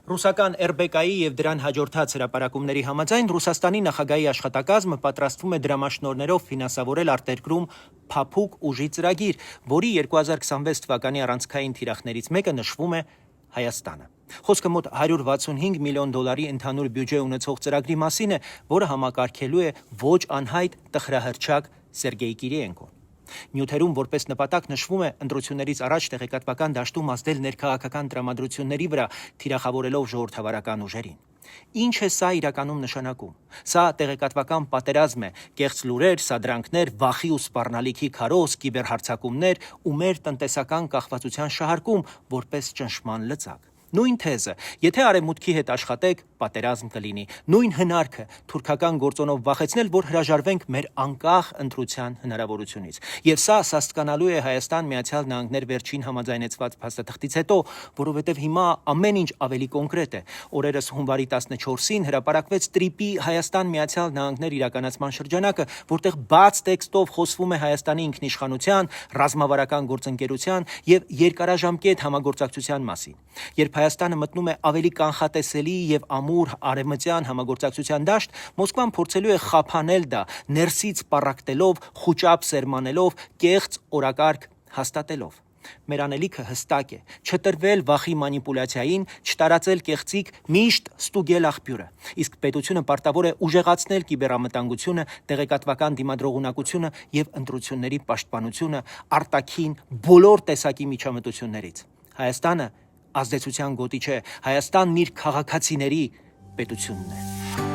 Ռուսական ՌԲԿ-ի եւ դրան հաջորդած հրապարակումների համաձայն Ռուսաստանի նախագահի աշխատակազմը պատրաստվում է դրամաշնորհներով ֆինանսավորել արտերկրում փափուկ ուժի ծրագիր, որի 2026 թվականի առանցքային թիրախներից մեկը նշվում է Հայաստանը։ Խոսքը մոտ $165 միլիոն ընդհանուր բյուջե ունեցող ծրագրի մասին է, որը համակարգելու է ոչ անհայտ տխրահռչակ Սերգեյ Կիրիենկոն։ Նյութերում որպես նպատակ նշվում է ընտրություններից առաջ տեղեկատվական դաշտում ազդել ներքաղաքական տրամադրությունների վրա, թիրախավորելով ժողովրդավարական ուժերին։ Ինչ է սա իրականում նշանակում։ Սա տեղեկատվական պատերազմ է, կեղծ լուրեր, սադրանքներ, վախի ու սպառնալիքի քարոզ, կիբերհարձակումներ ու մեր տնտեսական կախվածության շահարկում որպես ճնշման լծակ։ Նույն թեզը, եթե արևմուտքի հետ աշխատեք, պատերազմ կլինի, նույն հնարքը թուրքական գործոնով վախեցնել, որ հրաժարվենք մեր անկախ ընտրության հնարավորությունից։ Եվ սա սաստկանալու է Հայաստան Միացյալ Նահանգներ վերջին համաձայնեցված փաստաթղթից հետո, որովհետև հիմա ամեն ինչ ավելի կոնկրետ է։ Օրերս հունվարի 14-ին հրապարակվեց տրիպի Հայաստան Միացյալ Նահանգներ իրականացման շրջանակը, որտեղ բաց տեքստով խոսվում է Հայաստանի ինքնիշխանության, ռազմավարական գործընկերության եւ երկարաժամկետ համագործակցության մասին։ Երբ Հայաստանը մտնում է ավելի կանխատեսելի եւ ամուր արևմտյան համագործակցության դաշտ, Մոսկվան փորձելու է խափանել դա, ներսից պառակտելով, խուճապ սերմանելով, կեղծ օրակարգ հաստատելով։ Մեր անելիքը հստակ է՝ չտրվել վախի մանիպուլյացիային, չտարածել կեղծիք, միշտ ստուգել աղբյուրը։ Իսկ պետությունը պարտավոր է ուժեղացնել կիբերամտանգությունը, տեղեկատվական դիմադրողունակությունը եւ ընտրությունների պաշտպանությունը արտաքին բոլոր տեսակի միջամտություններից։ Հայաստանը ազդեցության գոտի չէ, Հայաստանն իր քաղաքացիների պետությունն է։